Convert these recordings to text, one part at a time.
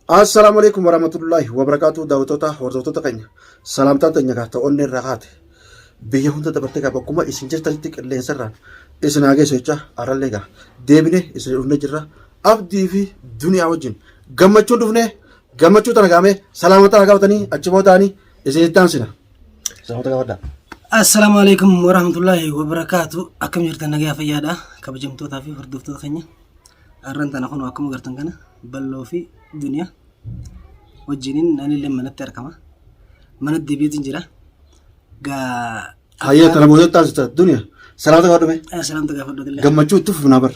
Assalamualaikum warahmatullahi wabarakatuh. Daawwattoota hordoftoota keenya salaamtaa teenya gaata onnee irraa kaate biyya hunda dabartee qaba akkuma isin jirtanitti qilleensarraan isin hageessu jecha arallee gaa deebine isin dhufne jirra abdii fi duniyaa wajjin gammachuun dhufne gammachuu tana gaamee salaamata gaafatan achi boodaanii isin itti aansina. Salaamata gaafadha. Assalamualaikum warahmatullahi wabarakatuh. Akkam jirtan nagaa fayyaadha kabajamtootaa fi hordoftoota keenya. Arran tana kun akkuma gartan kana balloo fi duniyaa wajjiniin ani illee manatti argama. Manatti deebiitiin jira. Hayyee tana booda taasisa duniyaa. Salaamata gaafadhume. Salaamata gaafadhume. Gammachuu itti fufnaa bar.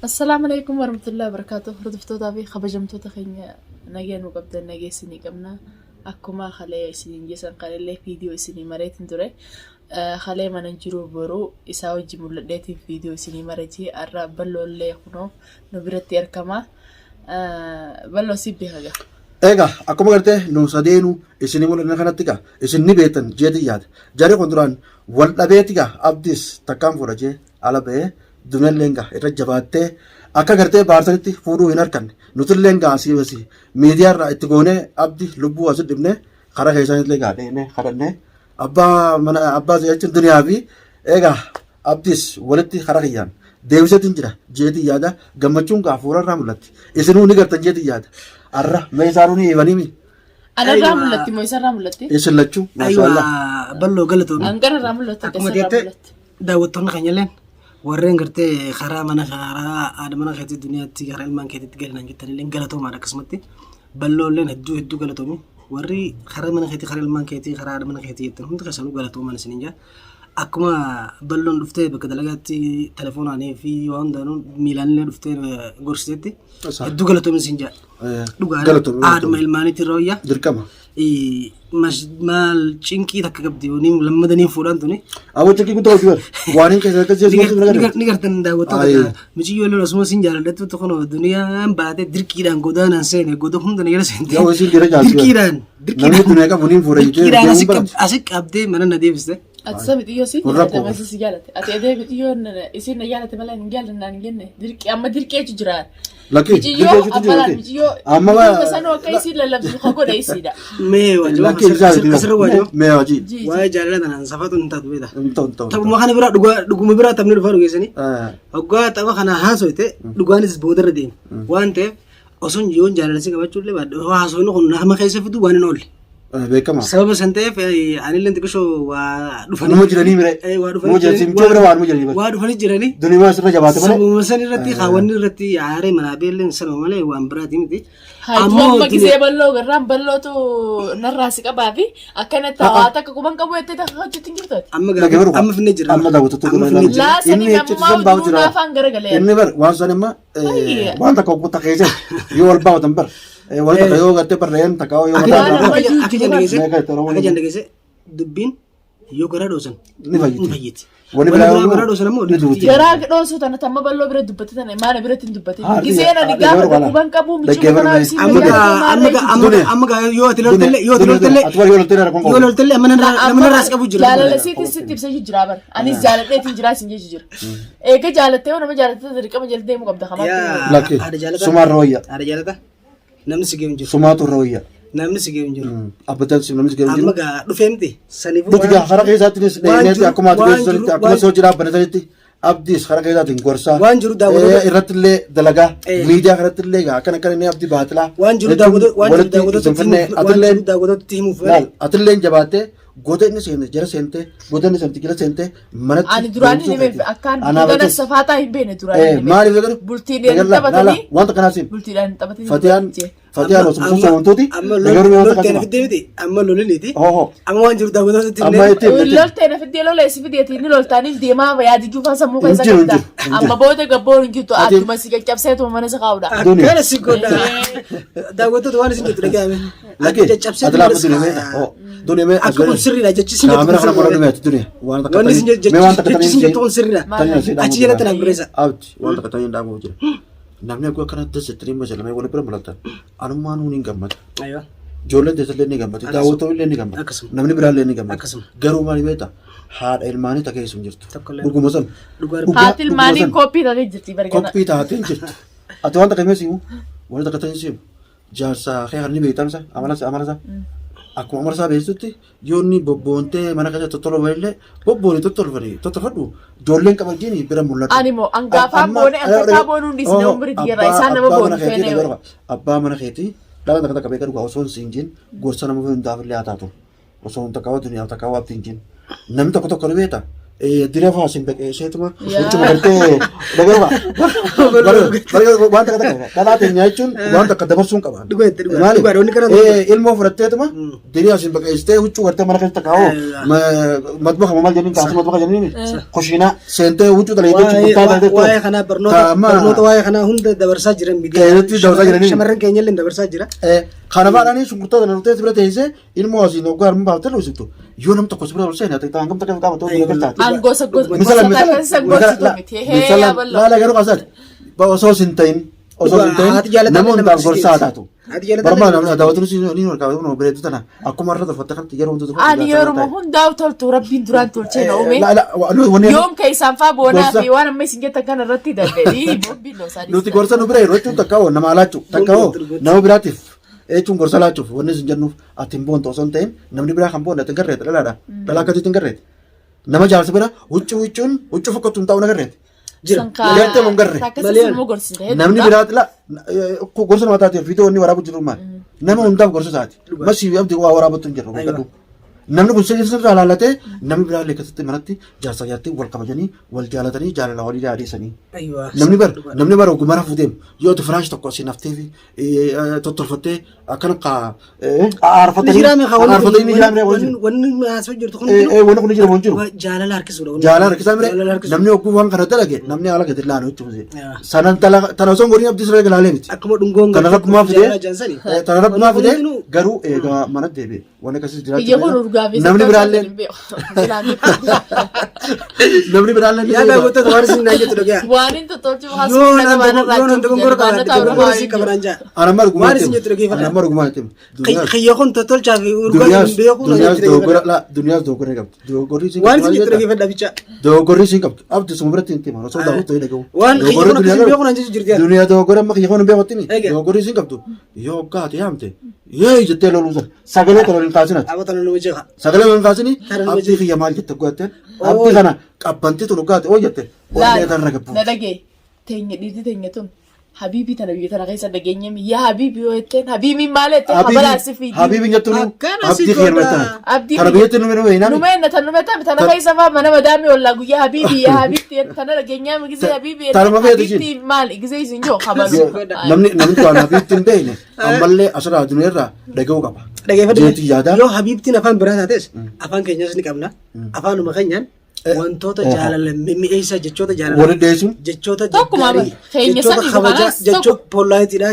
Assalamualaikum warahmatullahi wabarakatuh. Hordoftoota fi kabajamtoota keenya nagaa nu qabdan nageessinii qabna. Akkuma halee isin jesan qalee viidiyoo isinii mareetiin ture. Halee mana jiru boru isaa wajji mul'ateetiin viidiyoo isinii mareetii arra balloollee kunoo nu biratti argama. Balloo si beekaga. Egaa akkuma gartee nu sadeenu isinii mul'atan kanatti gaa isin ni beektan jeetii yaada. Jarri kun duraan wal dhabeeti gaa abdiis takkaan fuudha jee ala ba'ee duniyaalleen gaa irra jabaattee akka gartee baarsanitti fuudhuu hin arganne nutilleen gaa asii miidiyaarraa itti goonee abdi lubbuu asii dhibnee karaa keessanillee gaa dheenee kadhannee abbaa mana abbaa jechuun duniyaa fi egaa abdiis walitti karaa kiyyaan deebiseetiin jira jeetii yaada gammachuun gaa fuurarraa mul'atti isinuu ni gartan jeetii yaada arra meeshaanuu ni eebanimi. Anarraa mul'atti moo isarraa mul'atti? Isin lachuu maashaallah balloo galatoomii. Angararraa mul'atti. Akkuma jettee daawwattoonni keenyalleen warreen gartee karaa mana karaa haadha mana keetii duniyaatti karaa ilmaan keetiitti galinaan jettanillee galatoomaadha akkasumatti balloolleen hedduu galatoomii warri karaa mana keetii karaa ilmaan keetii karaa haadha mana keetii jettan hundi keessanuu galatoomaan isiniin jaa akkuma balloon dhuftee bakka dalagaatti telefoonaan fi waan hundaanuu miilaanillee dhuftee gorsiteetti hedduu galatoomaa isin jaa dhugaadha haadhuma ilmaaniitti irra wayyaa dirqama. Mal cinqii takka qabdi yooniin lammadanii fuudhaan tuni. Awwa cinqii guutuu hojii bara waan hin keessatti jechuun ni gartan daawwattoota michiyyoo lola osuma siin jaaladhatu tokko duniyaan baatee dirqiidhaan godaanaan seene goda hunda ni jala seente. Yoo isin dira jaalti. Namni duniyaa qabu niin fuudha jechuudha. Asii qabdee mana na deebiste. Ati sabi xiyyoo si jaallatama si jaalate. Ati adeemi xiyyoo isin na jaalate malee hin jaalannaan hin jenne amma dirqeetu jira. Laki michiyyoo amma sanoo akka isin lallabsu hogoda isiidha. Mee wajjin asirra wajjin. Mee wajjin. Waa'ee jaalala tanaan safaatu hin taatu beekta. Taphuma kana biraa dhuguma biraa taphni dhufaa dhugeessanii. Hoggaa tapha kana haasoite dhugaanis boodarra deema. Waan ta'eef osoo yoon jaalala si qabachuu illee haasoonni kun nama keessa fidu waan hin oolle. Beekama. Sababa san ta'eef anillee xiqqishoo waa dhufanii. Nama jiranii mire. Waa dhufanii. Waa dhufanii jiranii. Duniyaa sirra jabaate malee. Sababa san irratti hawaasni irratti aaree manaa beelleen sana malee waan biraati miti. Ammoo gisee balloo garraan ballootu narraa si qabaa fi akkanatti hawaasa akka kuban qabu jettee hojjetin jirtooti. Amma finne jira. Amma daawwattoota gurguranii. Laasanii namummaa duudhaa afaan garagalee. Inni bar waan san imma waan takka okkuu takka keessatti yoo wal baawatan bar. Wanta kayo garte parleen takao yo akka janda geesse dubbiin yoo garaa dhoosan ni fayyiti. Wani garaa dhoosan ammoo ni duuti. Garaa dhoosu tana tamma balloo bira dubbatti tana maana biratti hin dubbatti. Giseen ani gaafa kuban qabu michuu kana si amma yoo ati loltelle amma raas qabu jira. Jaalala sitti ibsa jira bar. Anis jaaladheetiin jira sin jechu jira. Eega jaalattee nama jaalattee dirqama jaltee mu qabda kamaatti. Laki sumarra wayya. Ada jaalata. Namni si geemu jiru. Sumaatu irra wayya. Namni si geemu jiru. Abbataan si namni si geemu jiru. Amma gaa dhufeemti. Saniif waan. Dhugaa hara keessaattinis dheeneetti akkuma ati keessatti akkuma sochii dhaabbatanitti abdiis hara keessaatiin gorsaa. Waan jiru daawwatu. Irrattillee dalagaa miidiyaa kanattillee gaa akkana akkana inni abdii baatilaa. Waan jiru daawwatatti himuuf. Atillee jabaattee goota inni seente jara seente goota inni seente jara seente manatti. Ani duraan inni akkaan goota safaataa hin beekne duraan. Maaliif jedhu? Bultiin taphatanii. Wanta kanaasiin. Bultiidhaan taphatanii. Fatiyaan osoo wantooti. Amma loliniiti. Amma waan jiru daawwatatti. Lolteen fiddee loleessi fideetii ni loltaaniif deemaa yaadi juufaan sammuu keessa qabda. Amma booda gabboon hin jirtu adduma si caccabseetu mana isa kaa'udha. Kana si godha. Daawwattoota waan isin jettu dhaga'ame. Laki caccabseetu. Dunimee akkuma sirriidha jechi sin jettu. Kaamera kana godhatu meetu dunee. Waan takka jechi sin jettu sirriidha. Achi jalatti na gurreessa. Abdi waan takka tanii dhaabuu jira. Namni akkuma kanatti dassettanii majalamee wal bira mul'atan. Anummaan nuun hin gammadu. Ijoolleen teessallee ni gammadu. Daawwattoonni ni gammadu. Namni biraallee ni gammadu. Garuu maal beektaa? Haadha ilmaanii takkeessu hin jirtu. Dhuguma san. Haati ilmaanii koppii taatee jirti. Koppii taatee jirtu. Atau anda kami sih, wanita katanya sih, jasa kayak hari ini begitu amana sa. Aku amar sa begitu ti, yoni bonte mana kaca totol wale, boni totol wale, totol hadu, jolen kamar gini pera mulat. Animo, anggafa bone, anggafa bonu di sini umur dia raisa nama bonu fene. Abba mana keti, dalam kata kabeh kan gua oson sinjin, gua sana mau hendak lihat atau, oson tak kawat dunia tak kawat sinjin, nam tak kau beta. Tidak fasih pakai saya cuma cuma kerte bagaimana baru wanita kata kalau tanya cun wanita kata bersung kawan ilmu berarti itu mah jadi asin pakai istri ucu kerte mana kita tahu matbah kamal jadi kasih matbah jadi ini kusina sente ucu tadi itu cuma wah karena bernoto wah karena hunda dabar sajiran bidia samaran kayaknya lain dabar sajira karena mana nih sungguh tahu dan itu sebenarnya itu ilmu asin ogar mbak terus itu yunam tak kosbra urusan nanti tanggam tak kamu tahu dia kerja misalnya la garu kasar bawa sosintain namun tak bersatu tu bermana namanya dapat terus ini orang kau mau beri itu tanah aku marah terfatahkan 3 untuk ani yorum hun daw tol tu rabbin duran tol ceno me yom kay sanfa bona fi wana mesinge takana ratti da beri bobbi no sadi lu ti gorsa no beri rotu takao nama lacu takao nama beratif cun gorsa lacu wani sinjanu atimbon to sontain namni bera kampon da tenggaret lala kati tenggaret nama jalan sebenarnya ucu fakotun tahu nagaret lihat tu menggaret namni berat lah ku gorsa nama tadi video ni warabu jerumah nama untam gorsa saat masih abdi warabu tunjer kadu namni pun sendiri sendiri alalate namni berat lekat itu merati jasa jati wal kamajani wal jalatani jalan lawali dari sini namni bar aku marah fudem yo tu flash toko si naftevi totor fate akan ka arfate ini jalan wani masuk jurtu wani kuni jalan muncul jalan larkis udah jalan larkis amre namni aku uang karata lagi namni ala ketir lanu itu sih sanan tanah song gori abdi sudah kelalem aku mau dunggong tanah aku maaf deh tanah aku maaf deh garu mana deh wani kasih jalan namni beralen namni beralen ya gak betul kemarin sih nanya tuh ya wanin tuh tol cuma hasil anamar gumatim kayak kon total cagi dunia dogore gab dogori sing wan sing tergi fada bica dogori sing gab abdu sumrat inti mano so dawo to ilego wan kayak kon anjir jirti dunia dogore mak yakon be watini dogori sing gab tu yo ka te amte ye jete lo lusa sagale to lin kasina abatan lo wajha sagale lin kasini abdi khiya mal jete gote abdi kana qabanti to lugate o jete o le tan ragabu nadage tenya dirti tenya tun habibi tana biyo tana kaisa dagenya mi ya habibi yo eten habibi malete habala sifi habibi nyatunu abdi khiya metana abdi tarbiyatu numero ina numena tana kaisa fa mana madami wala gu ya habibi tana dagenya mi gize habibi habibi mal gize isinjo habalu namni to habibi tindene amalle asra dunera dagaw qaba jeti yada yo habibti afan biraatates afan keenyas ni qabna afan makanyan wantoota jaalala mi'eessa jechoota jaalala wani deesun jechoota jechoota kabaja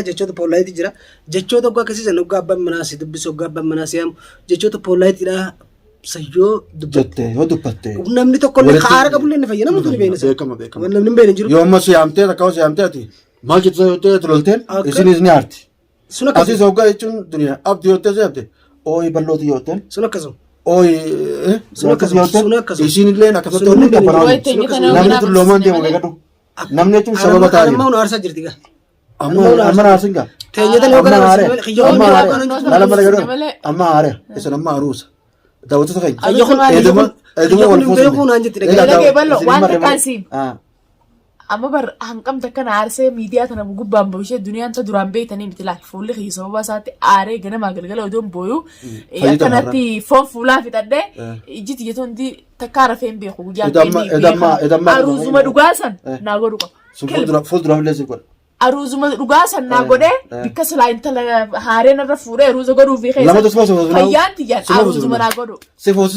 jechoota poolaayiti jira jechoota oggaa akkasiisan oggaa abbaan manaasi dubbisu oggaa abbaan manaasi yaamu jechoota poolaayitiidha sayyoo dubbatte namni tokko illee kaara qabullee inni fayyadamu tuni beekama namni hin beekne jiru yoo amma siyaamtee takkawa siyaamtee ati maal jettu yoo tololteen isinis ni aarti asiis oggaa jechuun duniyaa abdi yootee siyaamte ooyi ballooti yooteen sun akkasuma isin illee akkasatti onni qabbanaa namni tulloomaan deemu beekadhu namni jechuun sababa taa'ee amma nu aarsaa jirti gaa amma naarsin gaa amma aare isin amma aruusa daawwattoota keenya eeduma wal fuusin amma bar hanqam takkana aarsee miidiyaa tana gubbaan boshee duniyaan ta duraan beeytanii miti laal fuulli kiyya sababa isaatti aaree ganamaa galgala odoon booyu akkanatti foon fuulaa fixadhee ijjiti jetuundi takkaa rafeen beeku guyyaa keenya aruuzuma dhugaasan naa godhu qaba fuulduraaf illee si godha aruuzuma dhugaasan naa godhee bikka silaa intala haareen irra fuudhee aruuza godhuu fi keessa fayyaan tiyyaan aruuzuma naa godhu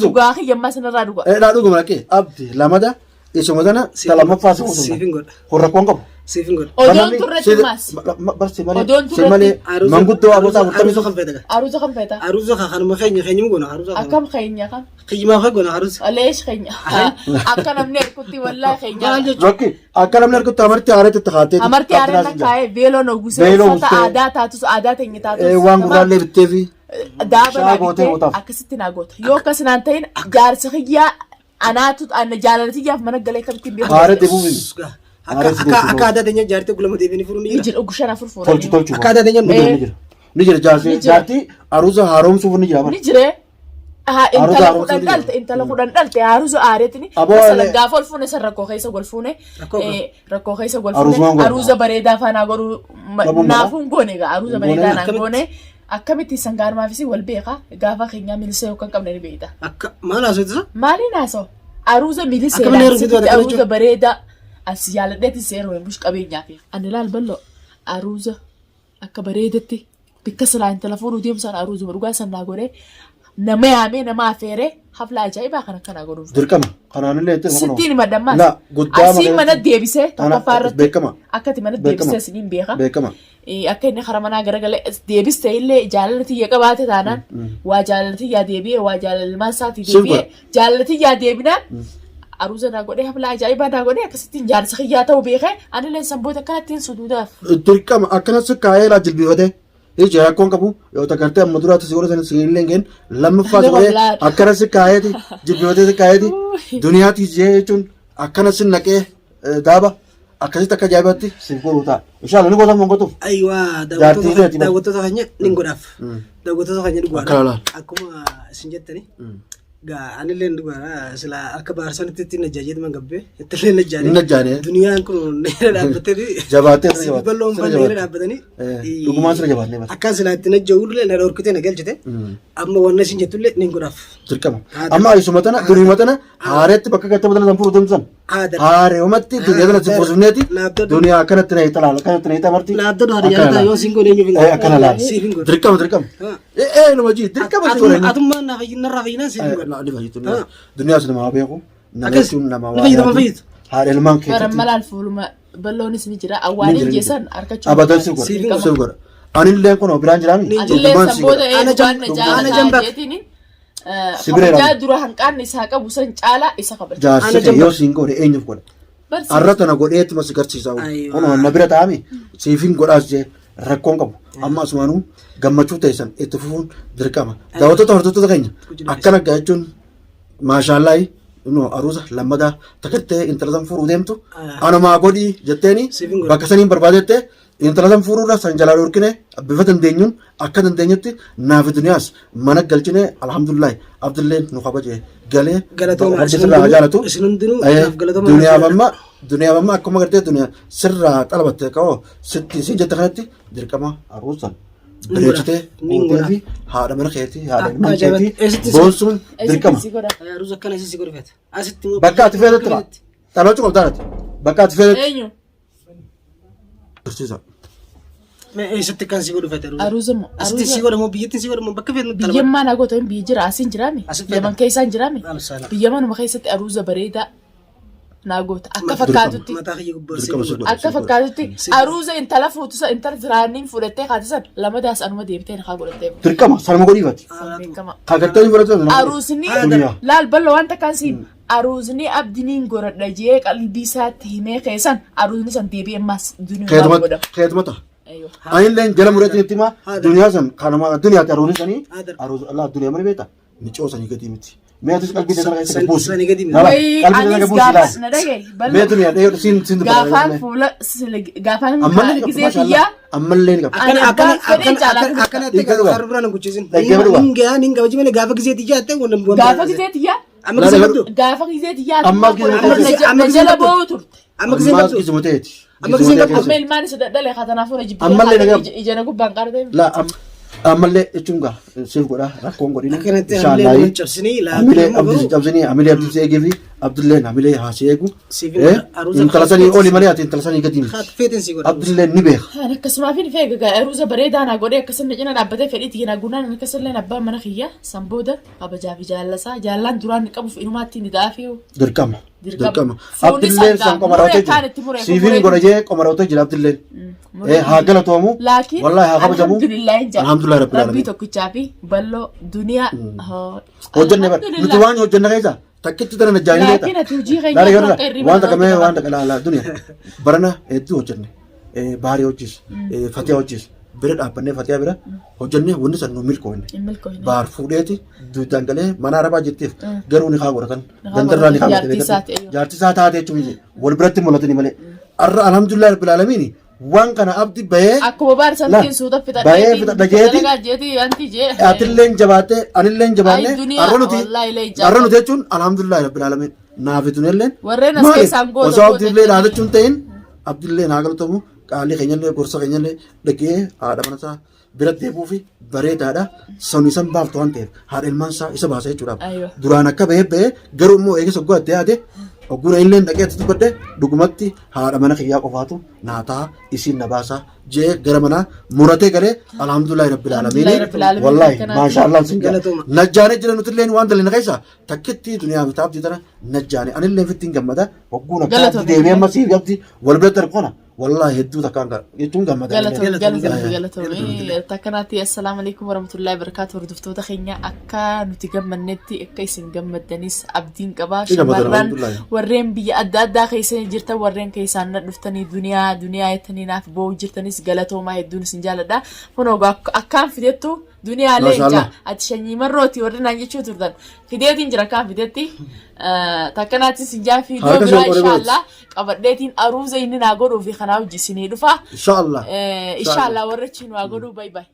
dhugaa kiyyammaa sanarraa dhuga abdi lamada isuma sana selama fase horra kongo odon turre tumas barsi male mangutto abota aruzo kan feta aruzo kan ma gona aruzo akam khenya kan khima gona aruzo alesh khenya akam amner kutti wallahi khenya roki akam amner kutti amarti are na kae velo no guse sata ada tatus ada tengi tatus wangu ralle bitevi daaba akasitti na gota yo kasnan tayin jaar sakhiya anaatu ana jaalalati yaaf mana galee kan tibbi haare deebuun Akka aadaa teenya jaartii gulama deebiin furuun Ni jira ogushan afur Tolchu fuudhanii. tolchu. Akka aadaa teenya Ni jira jaartii aruusa haaromsuuf ni jira. Ni jire. Intala kudhan dhalte haaruusa aareetini. Masalan gaafa ol fuune san rakkoo keessa wal fuune. Rakkoo keessa wal fuune. Haruusa bareedaa faanaa godhuu naafuun goone egaa haruusa bareedaa naan goone. Akkamitti sangaarmaafis wal beeka gaafa keenyaa milisee yookaan qabna ni beekta. akka maal haasawaa Maaliin haasa'u? Haruusa milisee Akkamiin laasitti heerumsitu haruusa bareedaa as yaaladheetti seeruu hin bush qabeenyaa fi. Ani laal ballo haruusa akka bareedatti bikka silaa intala fuudhuu deemsaan haruusuma dhugaa sannaa godhee nama yaamee nama affeeree hafla ajaa'ibaa kan akkanaa godhuuf. Dirqama kanaanillee itti Sittiin madammaas. La guddaa Asiin mana deebisee tokkoffaa irratti beekama. akkati mana deebisee isiniin beeka. Beekama. Akka inni karaa manaa garagalee deebistee illee jaalala tiyya qabaate taanaan waa jaalala tiyyaa deebi'ee waa jaalala ilmaan isaatii deebi'ee jaalala tiyyaa deebinaan aruuza naa godhee hafla ajaa'ibaa naa godhee akkasittiin jaarsa kiyyaa ta'uu beekee anillee sanboota akkanattiin suduudhaaf. Dirqama akkanas kaayee laa jilbiifate ija rakkoon qabu yoo tagartee amma duraatti si godhatan sigiillee ngeen lammaffaa godhee akkanas kaayeeti jilbiifatee kaayeeti duniyaatti jechuun akkanas naqee daaba akkasitti akka ajaa'ibatti siif godhuu ta'a. Inshallah ni gootan mongotuuf. Ayiwaa daawwattoota keenya ni godhaaf. Daawwattoota keenya dhugaadha. Akkuma isin jettani. Gaa anillee dhugaadha. Sila akka baarsanitti ittiin ajaajilaman gabbee ittillee najjaane. Duniyaan kun neera dhaabbatanii. Jabaattee balloon faan neera dhaabbatanii. Dhugumaan sila jabaannee bara. Akka sila ittiin ajjaa'uullee na dhorkitee na galchite. Amma wanna isin jettullee ni godhaaf. Dirqama. Amma ayisuma tana duriima tana haareetti bakka gatta badala san furu deemsan. Haarewumatti duniyaa kana sifuusifneeti duniyaa akkanatti na hitalaala akkanatti na hitamarti. Laabdota haadha jaalataa yoo siin godhee nyuufin godha. Akkana laala. Dirqama. Nama jii dirqama si godhani. Atummaan narraa fayyinaan siin godha. Ni fayyitu. Duniyaa si namaa beeku. Nama jechuun nama Ni fayyitu. haadha ilmaan keessatti. Barammalaan fuuluma balloonis ni jira awwaaniin jeessan harkachuu. Abadan si godha. Anillee kun biraan jiraami. Anillee sanboota waan jaalala jeetini. Kabajaa dura hanqaanni isaa qabu san caalaa isa kabaja. Jaarsi yoo siin godhe eenyuuf godha. Har'a tana godheetti mas garsiisaa kun na bira taa'ame siifin godhaas jee rakkoon qabu amma asumaanuu gammachuu ta'esan itti fufuun dirqama. Daawwattoota hordoftoota keenya akkana jechuun maashaallahi aruusa lammadaa takkaattee intala san fuudhuu deemtu anumaa godhii jetteeni bakka saniin barbaadettee intala san fuudhuudha san jalaa dhorkine bifa dandeenyuun akka dandeenyutti naafi duniyaas mana galchine alhamdulillahi abdilleen nu kabaje galee sirraa jaalatu duniyaaf amma akkuma gartee duniyaa sirraa xalabatte ka'oo sitti siin jette kanatti dirqama aruusan bareechitee guutee fi haadha mana keetii haadha ilmaan keetii boonsuun dirqama. Aruusa akkana isin si godhifata. Asitti Bakka ati feetetti dha. Dhaloochi qoltaanati. Bakka ati feetetti. Eenyu? Barsiisa. Eessatti kan si godhifate aruusa? Aruusa moo? Asitti si godhamoo biyyatti si godhamoo bakka feetu talaba. Biyyammaa naa gootan biyyi jira asiin jiraame. Biyyaman keessaan jiraame. Alsaala. Biyyamanuma keessatti aruusa bareedaa naa goota akka fakkaatutti. Mataa kiyya gubbaa Dirqama si godha. Akka fakkaatutti aruusa intala fuutusa intala jiraanniin fudhattee kaatisan lamadaas anuma deebitee na kaa godhattee. Dirqama sanuma godhiifati. Beekama. Kagartee hin fudhatu. Arusni laal ballo wanta kan siin arusni abdiniin goradha jee qalbii isaatti himee keessan arusni san deebi'ee ammas duniyaa godhama. Keetumata. Anillee jala muratiin ma duniyaa san kanuma duniyaatti aruusni sanii aruusa Allah duniyaa mana beekta ni coosanii gadi miti. Mee atis qalbii isaa keessa gabuusi. Mee duniyaa dhee siin gaafaan fuula gaafaan gizee xiyyaa ammallee ni qaba. akkanatti gaafa biraan hin guchiisin. Hin gabaji malee gaafa gizee xiyyaa ta'e gaafa gizee xiyyaa amma gizee qabdu. gaafa gizee xiyyaa Amma gizee amma jala boo'u turte. Amma gizee qabdu. Gizuma ta'eeti. Amma gizee qabdu. amma ilmaan isa dadhalee katanaafuu na Ammallee jibbee nagab- ijana gubbaan qaratee. La ammallee jechuun gaa siif godha rakkoon godhina. Akkanatti Inshaallah. hamilee cabsinii Amilee abdii cabsanii amilee abdii eegee fi abdilleen amilee haasee eegu. Siifin aruusa Intala sanii oli malee ati intala sanii gadi miti. feeteen si godha. Abdilleen ni beeka. Akkasumaaf hin feega gaa aruusa bareedaa naa godhee akkasuma cina dhaabbatee fedhiitti hin agunaan akkasallee abbaan mana kiyya san booda kabajaa fi jaallasaa jaallaan duraan qabuuf inumaatti ni daafeewu. Dirqama. Dirqama. Abdilleen san qomarootee jira. Siifin godha jee qomarootee jira abdilleen. Haa galatoomu. Laakiin Wallahi haa kabajamu. alhamdulillah Rabbil rabbii alamin. tokkichaa fi balloo duniyaa. Hojjenne bara nuti waan hojjenne keessa takkitti tana najjaanii Laakiin ati hojii keenya Laala akka yoo irri waan takamee waan takalaalaa duniyaa barana hedduu hojjenne baarii hojjis fatiyaa hojjis bira dhaabbannee fatiyaa bira hojjenne wanni san nu milkoonne baar fuudheeti dangalee mana arabaa jetteef garuu ni haa godhatan gandarraa ni haa godhatan jaartisaa taatee jechuun wal biratti mul'atanii malee arra alhamdulillah rabbil alamin waan kana abdi bahee akkuma baar santiin suuta bahee fixadha jeeti anti jee atilleen jabaate anilleen jabaanne arra nuti jechuun alhamdulillah rabbil alamin naafituunilleen warreen as keessaan goota osoo abdiillee dhaadachuun ta'in abdiillee naa galatamu qaalii keenyallee gorsa keenyallee dhagee haadha manasaa bira deebuu fi bareedaadha sanu isan baaftu waan ta'eef haadha ilmaan isaa isa baasa jechuudha duraan akka bahee garuu immoo eegis ogguu adda yaade ogguna illee dhaqeetti dubbadde dhugumatti haadha mana kiyyaa qofaatu naataa isiin na baasa jee gara mana muratee galee alhamdulillahi rabbil alamin wallahi maashaallah sin najjaane jira nutilleen waan dalina keessa takkitti duniyaa bitaaf ditana najjaane anillee fittiin gammada ogguna akka deebi'ee masiif gabdi wal bira darqona والله هدو تكان يتون قام قالتهم تكناتي السلام عليكم ورحمة الله وبركاته وردفتو تخينيا أكا نتيجم من نتي أكا يسنجم الدنيس عبدين كباش مران ورين بي أدا كيسان جرتا ورين كيسان نفتني دنيا يتني ناف بو جرتنيس قالتهم ما يدون سنجال دا فنوغا أكان فيديتو دنيا لينجا أتشني مروتي ورنا نجيشو تردن فيديتين جرا كان فيديتي تكناتي سنجا في دو برا إن شاء الله قبردتين أروزة إننا أقولوا في خناو جسني دفا إن شاء الله إن شاء الله ورتشين وأقولوا باي باي